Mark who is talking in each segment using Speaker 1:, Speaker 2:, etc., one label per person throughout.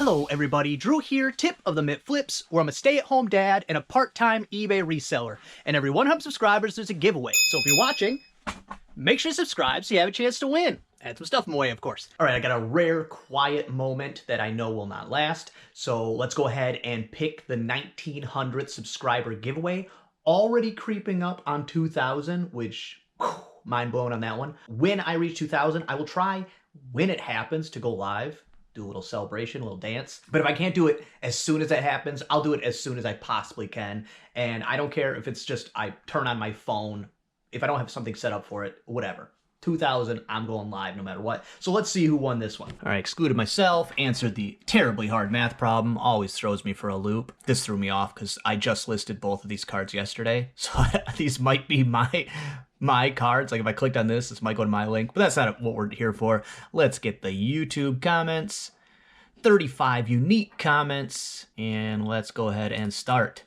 Speaker 1: Hello everybody, Drew here, tip of the Mitt Flips, where I'm a stay-at-home dad and a part-time eBay reseller. And every 100 subscribers there's a giveaway. So if you're watching, make sure you subscribe so you have a chance to win. Add some stuff away, of course. All right, I got a rare quiet moment that I know will not last. So let's go ahead and pick the 1900 subscriber giveaway. Already creeping up on 2,000, which, mind blown on that one. When I reach 2,000, I will try, when it happens, to go live. Do a little celebration, a little dance. But if I can't do it as soon as that happens, I'll do it as soon as I possibly can. And I don't care if it's just I turn on my phone. If I don't have something set up for it, whatever. 2,000, I'm going live no matter what. So let's see who won this one. All right, excluded myself, answered the terribly hard math problem. Always throws me for a loop. This threw me off because I just listed both of these cards yesterday. So these might be my cards. Like if I clicked on this might go to my link, but that's not what we're here for. Let's get the YouTube comments. 35 unique comments, and let's go ahead and start.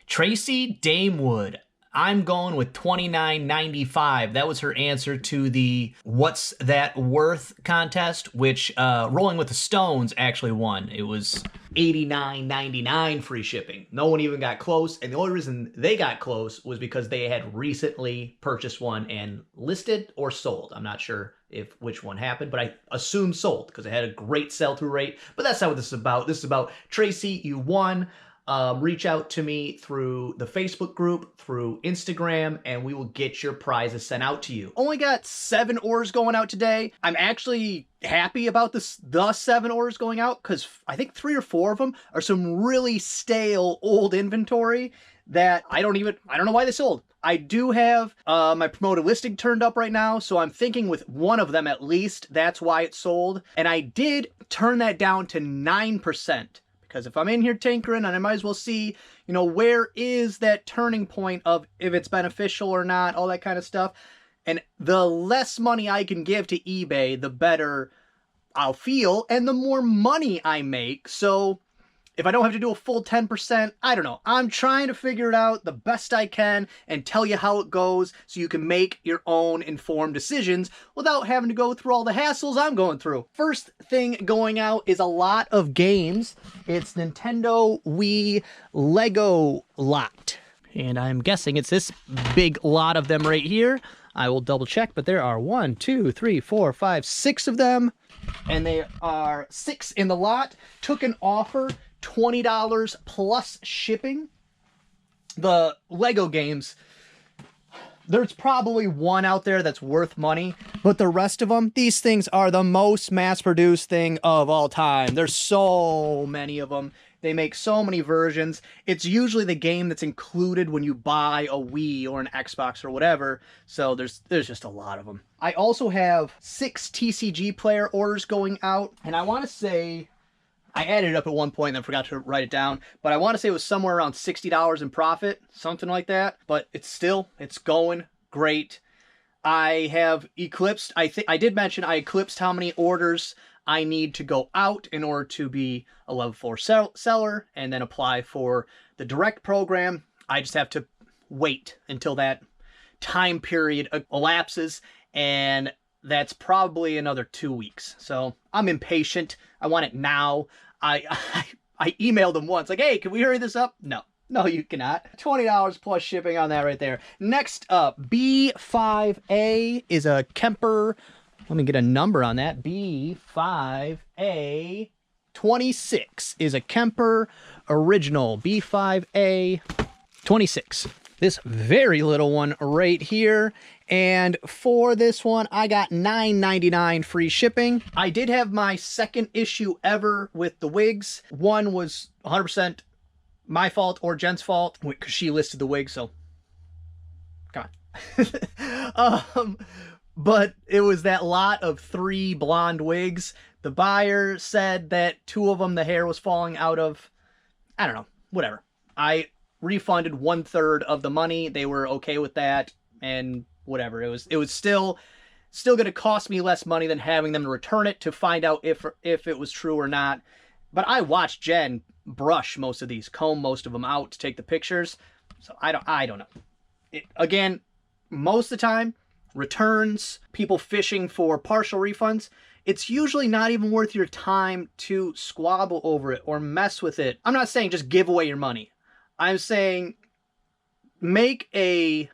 Speaker 1: Tracy Damewood. I'm going with $29.95. That was her answer to the What's That Worth contest, which Rolling with the Stones actually won. It was $89.99 free shipping. No one even got close, and the only reason they got close was because they had recently purchased one and listed or sold. I'm not sure which one happened, but I assume sold because it had a great sell-through rate. But that's not what this is about. This is about Tracy, you won. Reach out to me through the Facebook group, through Instagram, and we will get your prizes sent out to you. Only got 7 orders going out today. I'm actually happy about the 7 orders going out because I think 3 or 4 of them are some really stale old inventory that I don't know why they sold. I do have my promoted listing turned up right now, so I'm thinking with one of them at least, that's why it sold. And I did turn that down to 9%. Because if I'm in here tinkering, and I might as well see, where is that turning point of if it's beneficial or not, all that kind of stuff. And the less money I can give to eBay, the better I'll feel, and the more money I make. So if I don't have to do a full 10%, I don't know. I'm trying to figure it out the best I can and tell you how it goes so you can make your own informed decisions without having to go through all the hassles I'm going through. First thing going out is a lot of games. It's Nintendo Wii Lego lot. And I'm guessing it's this big lot of them right here. I will double check, but there are 1, 2, 3, 4, 5, 6 of them. And they are 6 in the lot. Took an offer, $20 plus shipping. The Lego games, there's probably one out there that's worth money, but the rest of them, these things are the most mass-produced thing of all time. There's so many of them. They make so many versions. It's usually the game that's included when you buy a Wii or an Xbox or whatever, so there's just a lot of them. I also have 6 TCG player orders going out, and I want to say, I added it up at one point and then forgot to write it down, but I want to say it was somewhere around $60 in profit, something like that. But it's going great. I have eclipsed, I did mention I eclipsed how many orders I need to go out in order to be a level 4 seller and then apply for the direct program. I just have to wait until that time period elapses, and that's probably another 2 weeks. So I'm impatient. I want it now. I emailed them once, like, hey, can we hurry this up? No, you cannot. $20 plus shipping on that right there. Next up, B5A is a Kemper. Let me get a number on that. B5A 26 is a Kemper original. B5A 26. This very little one right here. And for this one, I got $9.99 free shipping. I did have my second issue ever with the wigs. One was 100% my fault or Jen's fault because she listed the wig, so come on. But it was that lot of 3 blonde wigs. The buyer said that 2 of them, the hair was falling out of, I don't know, whatever. I refunded 1/3 of the money. They were okay with that, and whatever. It was still going to cost me less money than having them return it to find out if it was true or not. But I watched Jen brush most of these, comb most of them out to take the pictures. So I don't know. Again, most of the time,
Speaker 2: returns, people fishing for partial refunds, it's usually not even worth your time to squabble over it or mess with it. I'm not saying just give away your money. I'm saying make a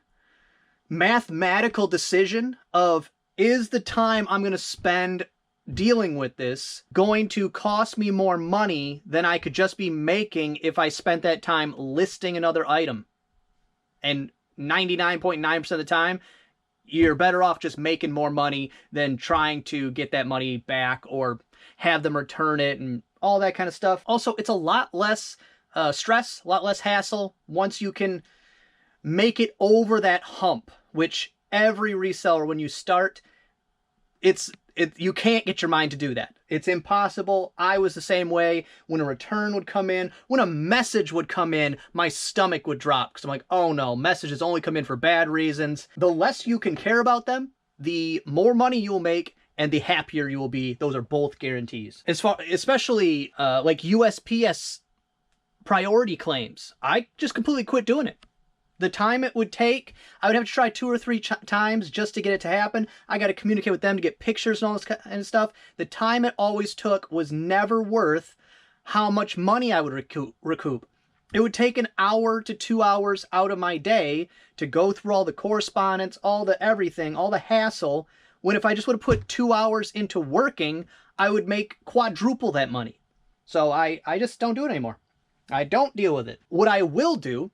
Speaker 2: mathematical decision of, is the time I'm going to spend dealing with this going to cost me more money than I could just be making if I spent that time listing another item? And 99.9% of the time, you're better off just making more money than trying to get that money back or have them return it and all that kind of stuff. Also, it's a lot less stress, a lot less hassle once you can make it over that hump, which every reseller, when you start, you can't get your mind to do that. It's impossible. I was the same way. When a return would come in, when a message would come in, my stomach would drop because I'm like, oh no, messages only come in for bad reasons. The less you can care about them, the more money you will make and the happier you will be. Those are both guarantees. Especially like USPS priority claims. I just completely quit doing it. The time it would take, I would have to try 2 or 3 times just to get it to happen. I got to communicate with them to get pictures and all this kind of stuff. The time it always took was never worth how much money I would recoup. It would take an hour to 2 hours out of my day to go through all the correspondence, all the everything, all the hassle, when if I just would have put 2 hours into working, I would make quadruple that money. So I just don't do it anymore. I don't deal with it. What I will do,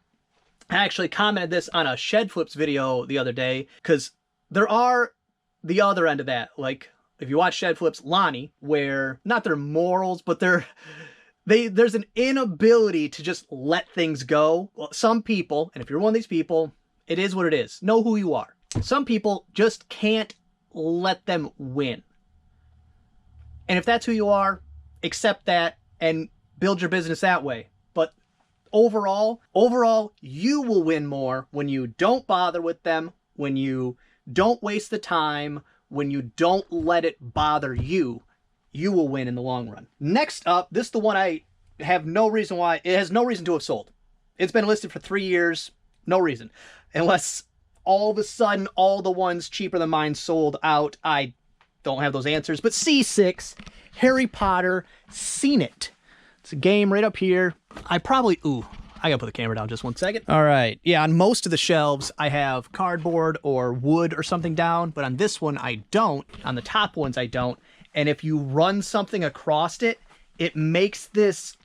Speaker 2: I actually commented this on a Shed Flips video the other day, because there are the other end of that. Like, if you watch Shed Flips, Lonnie, where, not their morals, but there's an inability to just let things go. Well, some people, and if you're one of these people, it is what it is. Know who you are. Some people just can't let them win. And if that's who you are, accept that and build your business that way. But overall, you will win more when you don't bother with them, when you don't waste the time, when you don't let it bother you. You will win in the long run. Next up, this is the one I have no reason why. It has no reason to have sold. It's been listed for 3 years. No reason. Unless all of a sudden all the ones cheaper than mine sold out. I don't have those answers. But C6, Harry Potter, Seen It. It's a game right up here. I gotta put the camera down just 1 second. All right. Yeah, on most of the shelves, I have cardboard or wood or something down. But on this one, I don't. On the top ones, I don't. And if you run something across it, it makes this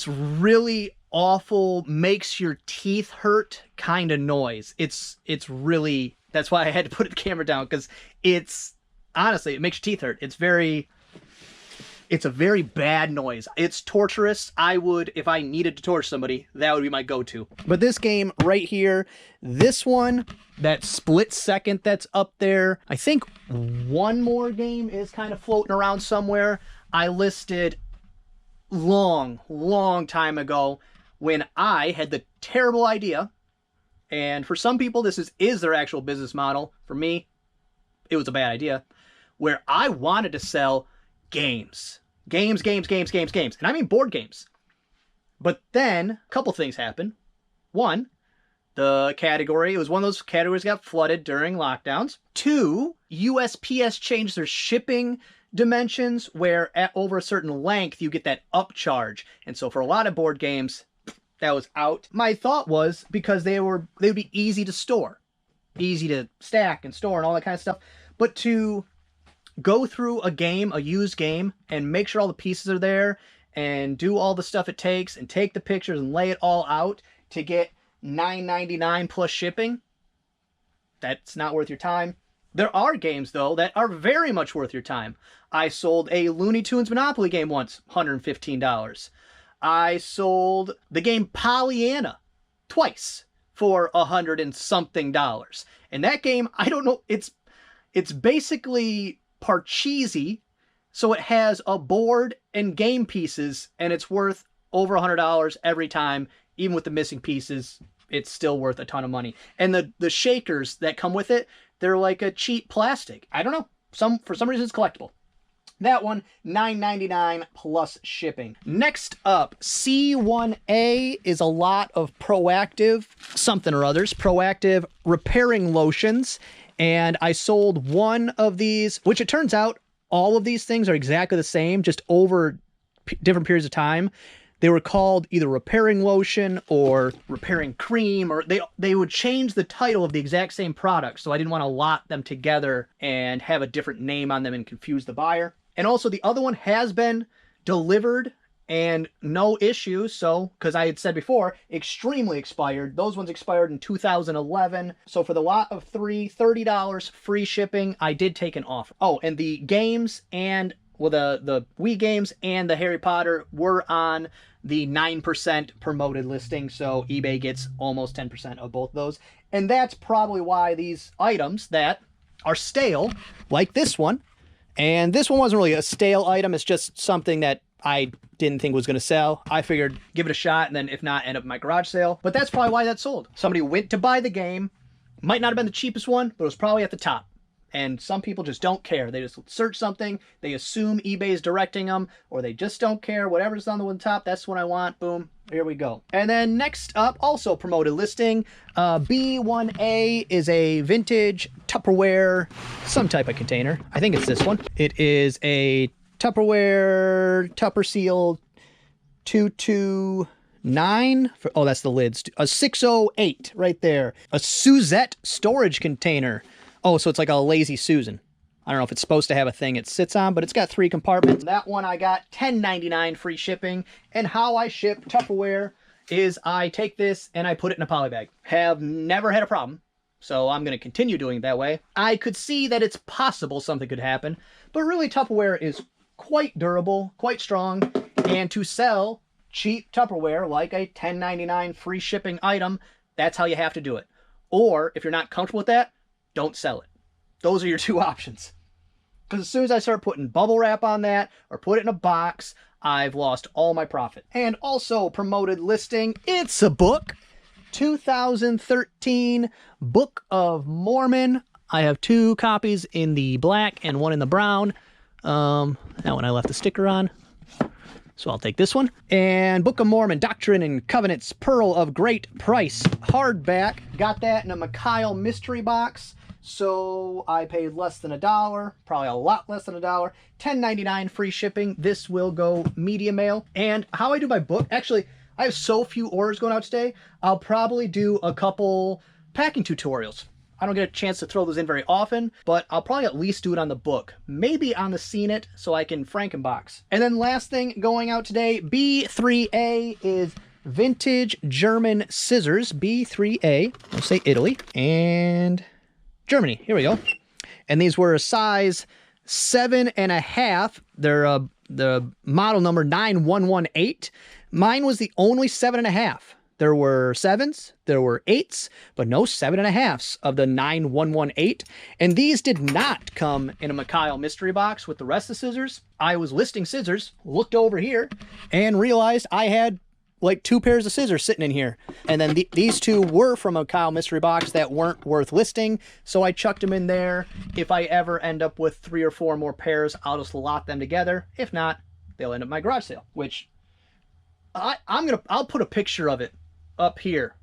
Speaker 2: really awful, makes your teeth hurt kind of noise. It's really, that's why I had to put the camera down, because honestly, it makes your teeth hurt. It's a very bad noise. It's torturous. If I needed to torture somebody, that would be my go-to. But this game right here, this one, that split second that's up there, I think one more game is kind of floating around somewhere. I listed long time ago when I had the terrible idea, and for some people this is their actual business model. For me, it was a bad idea, where I wanted to sell games. Games. And I mean board games. But then a couple things happened. One, the category, it was one of those categories that got flooded during lockdowns. Two, USPS changed their shipping dimensions, where at over a certain length you get that upcharge. And so for a lot of board games, that was out. My thought was, because they would be easy to store, easy to stack and store and all that kind of stuff. But to go through a used game, and make sure all the pieces are there, and do all the stuff it takes, and take the pictures and lay it all out to get $9.99 plus shipping, that's not worth your time. There are games, though, that are very much worth your time. I sold a Looney Tunes Monopoly game once, $115. I sold the game Pollyanna twice for $100 and something. And that game, I don't know, it's basically Parcheesi, so it has a board and game pieces, and it's worth over $100 every time. Even with the missing pieces, it's still worth a ton of money. And the shakers that come with it, they're like a cheap plastic. I don't know. For some reason, it's collectible. That one, $9.99 plus shipping. Next up, C1A is a lot of proactive something or others. Proactive repairing lotions. And I sold one of these, which it turns out all of these things are exactly the same, just over different periods of time. They were called either repairing lotion or repairing cream, or they would change the title of the exact same product. So I didn't want to lot them together and have a different name on them and confuse the buyer. And also the other one has been delivered and no issues. So, because I had said before, extremely expired. Those ones expired in 2011. So for the lot of three, $30 free shipping, I did take an offer. Oh, and the games and, well, the Wii games and the Harry Potter were on the 9% promoted listing. So eBay gets almost 10% of both those. And that's probably why these items that are stale, like this one, and this one wasn't really a stale item. It's just something that I didn't think was going to sell. I figured give it a shot, and then if not, end up in my garage sale. But that's probably why that sold. Somebody went to buy the game. Might not have been the cheapest one, but it was probably at the top. And some people just don't care. They just search something, they assume eBay is directing them, or they just don't care. Whatever's on the top, that's what I want. Boom, here we go. And then next up, also promoted listing, B1A is a vintage Tupperware, some type of container. I think it's this one. It is a Tupperware Tupper Seal 229. Oh, that's the lids. A 608 right there. A Suzette storage container. Oh, so it's like a Lazy Susan. I don't know if it's supposed to have a thing it sits on, but it's got 3 compartments. That one I got $10.99 free shipping. And how I ship Tupperware is I take this and I put it in a poly bag. Have never had a problem, so I'm going to continue doing it that way. I could see that it's possible something could happen, but really Tupperware is quite durable, quite strong, and to sell cheap Tupperware like a $10.99 free shipping item, that's how you have to do it. Or if you're not comfortable with that, don't sell it. Those are your 2 options. Because as soon as I start putting bubble wrap on that or put it in a box, I've lost all my profit. And also promoted listing, it's a book. 2013 Book of Mormon. I have 2 copies in the black and 1 in the brown. That one I left the sticker on, so I'll take this one. And Book of Mormon, Doctrine and Covenants, Pearl of Great Price, hardback. Got that in a Mikhail mystery box, so I paid less than $1, probably a lot less than $1. $10.99 free shipping. This will go media mail. And how I do my book, actually, I have so few orders going out today, I'll probably do a couple packing tutorials. I don't get a chance to throw those in very often, but I'll probably at least do it on the book. Maybe on the Scene It, so I can Frankenbox. And then last thing going out today, B3A is vintage German scissors. B3A, I'll say Italy, and Germany. Here we go. And these were a size 7.5. They're the model number 9118. Mine was the only 7.5. There were 7s, there were 8s, but no 7.5s of the 9118. And these did not come in a Mikhail mystery box with the rest of the scissors. I was listing scissors, looked over here, and realized I had like 2 pairs of scissors sitting in here. And then these 2 were from a Mikhail mystery box that weren't worth listing, so I chucked them in there. If I ever end up with 3 or 4 more pairs, I'll just lot them together. If not, they'll end up in my garage sale, which I'll put a picture of it up here.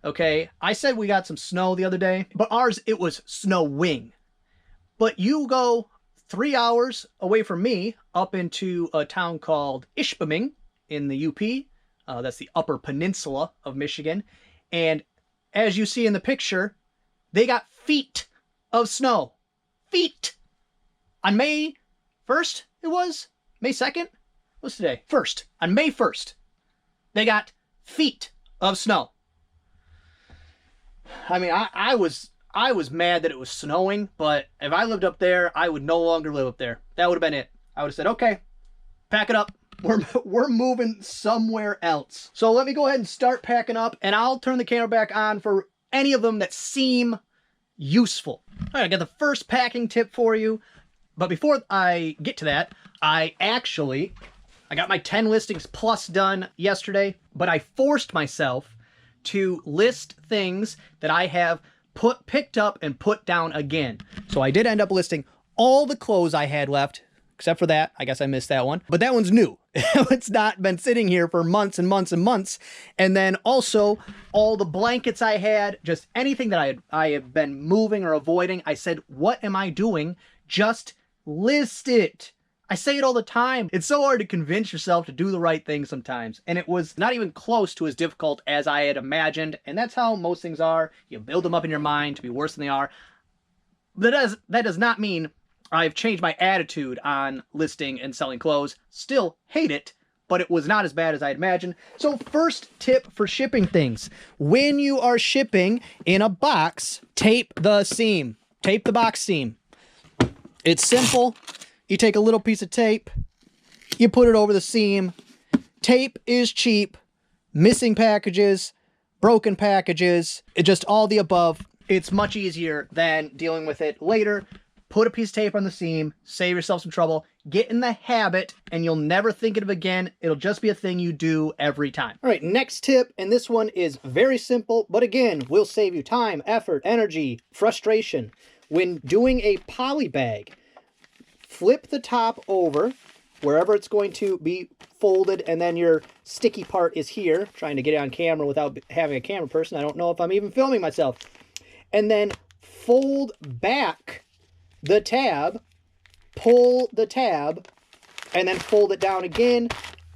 Speaker 2: Okay, I said we got some snow the other day, but ours, it was snowing. But you go 3 hours away from me up into a town called Ishpeming in the UP. That's the Upper Peninsula of Michigan. And as you see in the picture, they got feet of snow. Feet. On May 1st, it was? May 2nd? What's today? 1st. On May 1st, they got feet of snow. I mean, I was mad that it was snowing, but if I lived up there, I would no longer live up there. That would have been it. I would have said, okay, pack it up. We're moving somewhere else. So let me go ahead and start packing up, and I'll turn the camera back on for any of them that seem useful. All right, I got the first packing tip for you. But before I get to that, I got my 10 listings plus done yesterday, but I forced myself to list things that I have picked up and put down again. So I did end up listing all the clothes I had left, except for that. I guess I missed that one. But that one's new. It's not been sitting here for months and months and months. And then also all the blankets I had, just anything that I have been moving or avoiding. I said, what am I doing? Just list it. I say it all the time. It's so hard to convince yourself to do the right thing sometimes. And it was not even close to as difficult as I had imagined. And that's how most things are. You build them up in your mind to be worse than they are. That does not mean I've changed my attitude on listing and selling clothes. Still hate it, but it was not as bad as I imagined. So first tip for shipping things. When you are shipping in a box, tape the seam. Tape the box seam. It's simple. You take a little piece of tape, you put it over the seam. Tape is cheap. Missing packages, broken packages, just all the above. It's much easier than dealing with it later. Put a piece of tape on the seam, save yourself some trouble, get in the habit, and you'll never think of it again. It'll just be a thing you do every time. All right, next tip, and this one is very simple, but again, will save you time, effort, energy, frustration. When doing a poly bag, flip the top over wherever it's going to be folded, and then your sticky part is here. Trying to get it on camera without having a camera person. I don't know if I'm even filming myself. And then fold back the tab, pull the tab, and then fold it down again.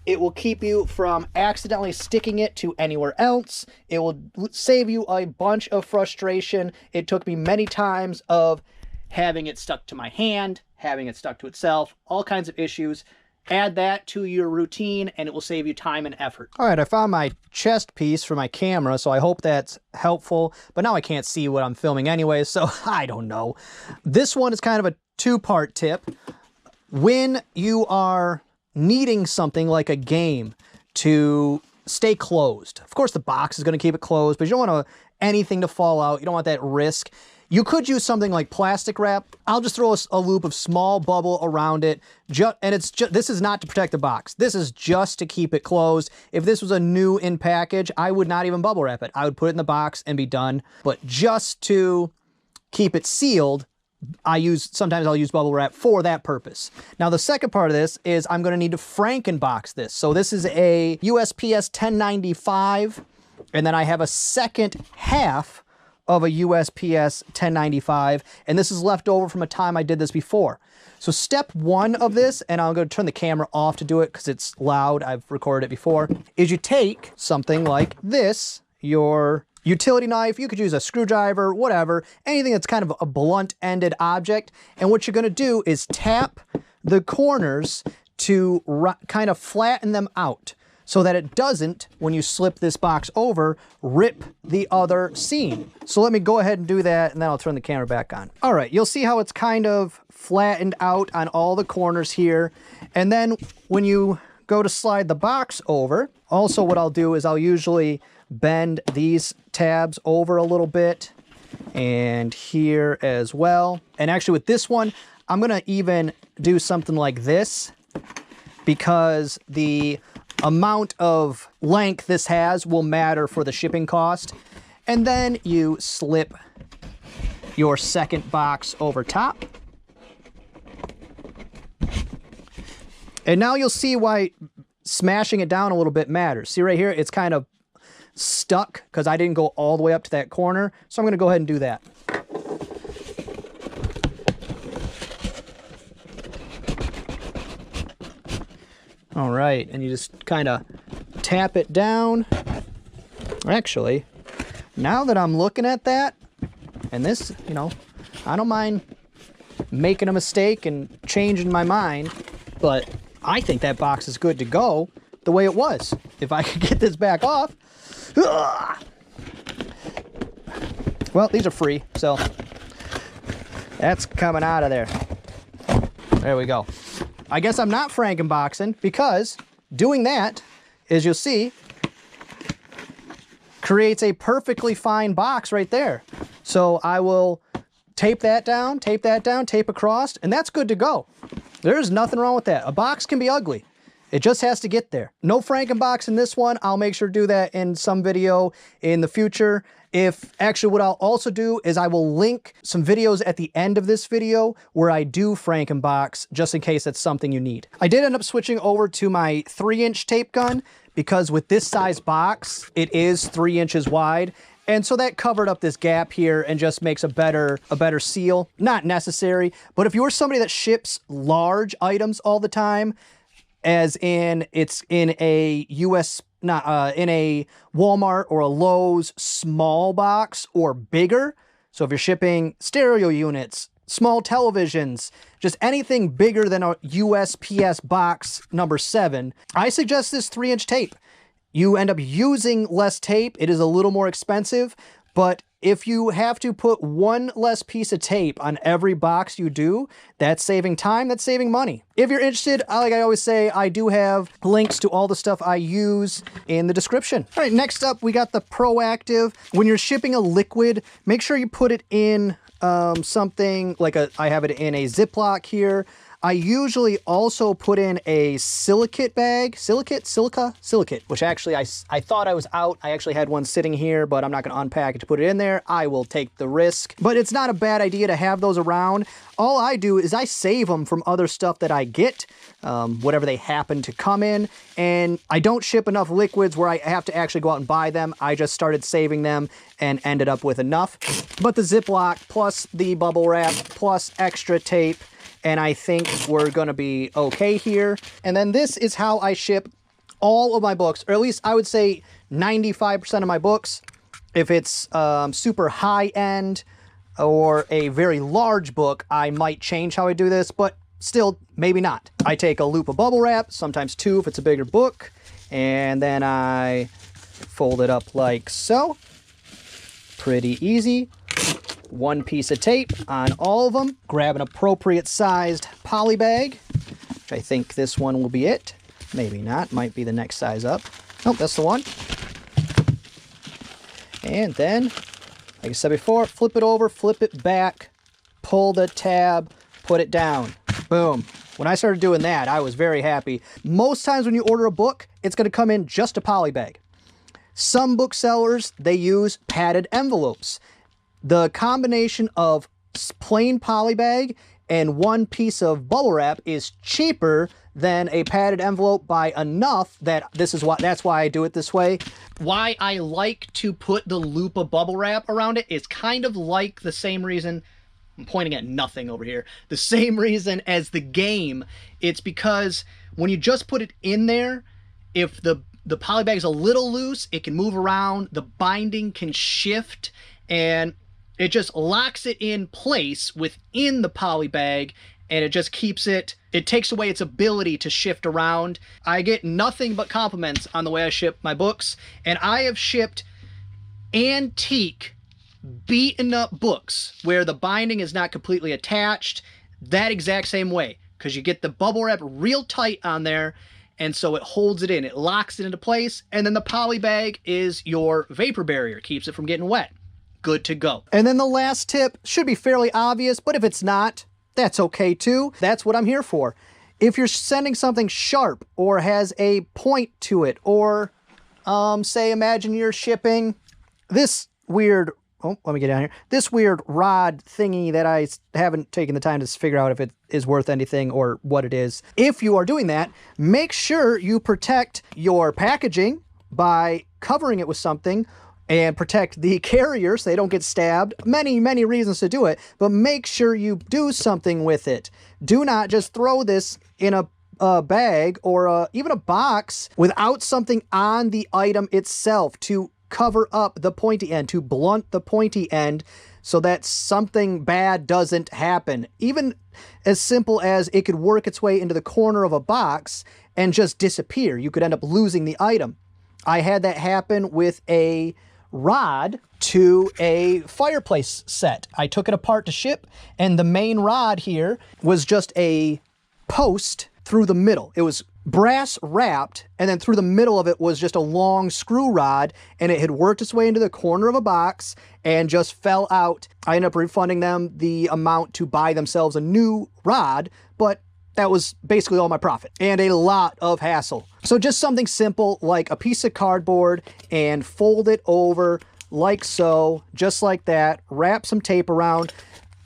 Speaker 2: It will keep you from accidentally sticking it to anywhere else. It will save you a bunch of frustration. It took me many times of having it stuck to my hand, having it stuck to itself, all kinds of issues. Add that to your routine and it will save you time and effort. All right, I found my chest piece for my camera, so I hope that's helpful. But now I can't see what I'm filming anyway, so I don't know. This one is kind of a two-part tip. When you are needing something like a game to stay closed, of course the box is going to keep it closed, but you don't want anything to fall out. You don't want that risk. You could use something like plastic wrap. I'll just throw a loop of small bubble around it. And this is not to protect the box. This is just to keep it closed. If this was a new in package, I would not even bubble wrap it. I would put it in the box and be done. But just to keep it sealed, sometimes I'll use bubble wrap for that purpose. Now the second part of this is I'm going to need to Frankenbox this. So this is a USPS 1095, and then I have a second half of a USPS 1095, and this is left over from a time I did this before. So step one of this, and I'm going to turn the camera off to do it because it's loud, I've recorded it before, is you take something like this, your utility knife, you could use a screwdriver, whatever, anything that's kind of a blunt-ended object, and what you're going to do is tap the corners to kind of flatten them out, so that it doesn't, when you slip this box over, rip the other seam. So let me go ahead and do that, and then I'll turn the camera back on. All right, you'll see how it's kind of flattened out on all the corners here. And then when you go to slide the box over, also what I'll do is I'll usually bend these tabs over a little bit, and here as well. And actually with this one, I'm gonna even do something like this, because the amount of length this has will matter for the shipping cost. And then you slip your second box over top. And now you'll see why smashing it down a little bit matters. See right here, it's kind of stuck because I didn't go all the way up to that corner. So I'm going to go ahead and do that. All right, and you just kind of tap it down. Actually, now that I'm looking at that, and this, you know, I don't mind making a mistake and changing my mind, but I think that box is good to go the way it was. If I could get this back off. Well, these are free, so that's coming out of there. There we go. I guess I'm not Frankenboxing, because doing that, as you'll see, creates a perfectly fine box right there. So I will tape that down, tape across, and that's good to go. There's nothing wrong with that. A box can be ugly. It just has to get there. No Frankenbox in this one. I'll make sure to do that in some video in the future. Actually what I'll also do is I will link some videos at the end of this video where I do Frankenbox, just in case that's something you need. I did end up switching over to my 3-inch tape gun because with this size box, it is 3 inches wide. And so that covered up this gap here and just makes a better seal. Not necessary, but if you're somebody that ships large items all the time, as in it's in a in a Walmart or a Lowe's small box or bigger. So if you're shipping stereo units, small televisions, just anything bigger than a USPS box number 7, I suggest this 3-inch tape. You end up using less tape. It is a little more expensive, but if you have to put one less piece of tape on every box you do, that's saving time, that's saving money. If you're interested, like I always say, I do have links to all the stuff I use in the description. All right, next up, we got the Proactive. When you're shipping a liquid, make sure you put it in something like I have it in a Ziploc here. I usually also put in a silicate bag, silicate, which actually I thought I was out. I actually had one sitting here, but I'm not going to unpack it to put it in there. I will take the risk, but it's not a bad idea to have those around. All I do is I save them from other stuff that I get, whatever they happen to come in, and I don't ship enough liquids where I have to actually go out and buy them. I just started saving them and ended up with enough. But the Ziploc plus the bubble wrap plus extra tape, and I think we're gonna be okay here. And then this is how I ship all of my books, or at least I would say 95% of my books. If it's super high end or a very large book, I might change how I do this, but still, maybe not. I take a loop of bubble wrap, sometimes 2 if it's a bigger book, and then I fold it up like so. Pretty easy. 1 piece of tape on all of them. Grab an appropriate sized poly bag, which I think this one will be it. Maybe not, might be the next size up. Nope, that's the one. And then, like I said before, flip it over, flip it back, pull the tab, put it down. Boom. When I started doing that, I was very happy. Most times when you order a book, it's going to come in just a poly bag. Some booksellers, they use padded envelopes. The combination of plain poly bag and 1 piece of bubble wrap is cheaper than a padded envelope by enough that that's why I do it this way. Why I like to put the loop of bubble wrap around it is kind of like the same reason, I'm pointing at nothing over here, the same reason as the game. It's because when you just put it in there, if the poly bag is a little loose, it can move around, the binding can shift, and it just locks it in place within the poly bag, and it just keeps it takes away its ability to shift around. I get nothing but compliments on the way I ship my books, and I have shipped antique, beaten up books where the binding is not completely attached that exact same way, because you get the bubble wrap real tight on there, and so it holds it in, it locks it into place, and then the poly bag is your vapor barrier, keeps it from getting wet. Good to go. And then the last tip should be fairly obvious, but if it's not, that's okay too. That's what I'm here for. If you're sending something sharp or has a point to it, or say, imagine you're shipping this weird, let me get down here, this weird rod thingy that I haven't taken the time to figure out if it is worth anything or what it is. If you are doing that, make sure you protect your packaging by covering it with something, and protect the carrier so they don't get stabbed. Many, many reasons to do it, but make sure you do something with it. Do not just throw this in a bag or even a box without something on the item itself to cover up the pointy end, to blunt the pointy end so that something bad doesn't happen. Even as simple as it could work its way into the corner of a box and just disappear. You could end up losing the item. I had that happen with a rod to a fireplace set. I took it apart to ship, and the main rod here was just a post through the middle. It was brass wrapped, and then through the middle of it was just a long screw rod, and it had worked its way into the corner of a box and just fell out. I ended up refunding them the amount to buy themselves a new rod, but that was basically all my profit and a lot of hassle. So just something simple like a piece of cardboard and fold it over like so, just like that. Wrap some tape around.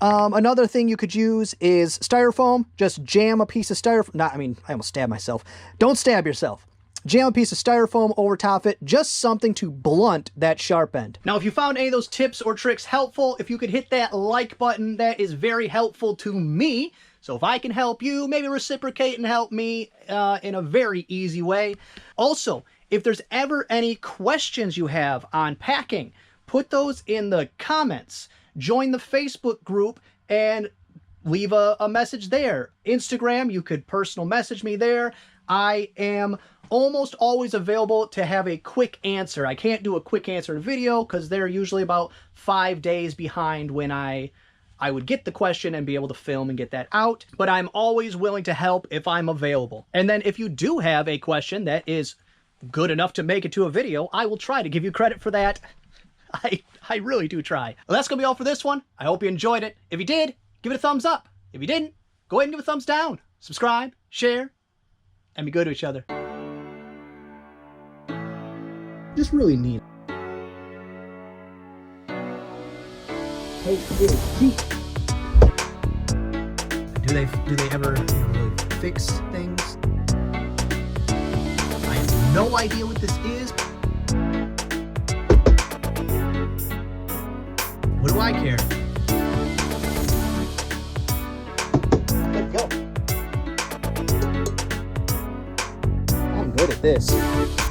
Speaker 2: Another thing you could use is styrofoam. Just jam a piece of styrofoam. I almost stabbed myself. Don't stab yourself. Jam a piece of styrofoam over top of it, just something to blunt that sharp end. Now, if you found any of those tips or tricks helpful, if you could hit that like button, that is very helpful to me. So if I can help you, maybe reciprocate and help me in a very easy way. Also, if there's ever any questions you have on packing, put those in the comments. Join the Facebook group and leave a message there. Instagram, you could personal message me there. I am almost always available to have a quick answer. I can't do a quick answer video because they're usually about 5 days behind when I would get the question and be able to film and get that out. But I'm always willing to help if I'm available. And then if you do have a question that is good enough to make it to a video, I will try to give you credit for that. I really do try. Well, that's going to be all for this one. I hope you enjoyed it. If you did, give it a thumbs up. If you didn't, go ahead and give it a thumbs down. Subscribe, share, and be good to each other. Just really neat. Hey, do they ever really fix things? I have no idea what this is. What do I care? Let go. I'm good at this.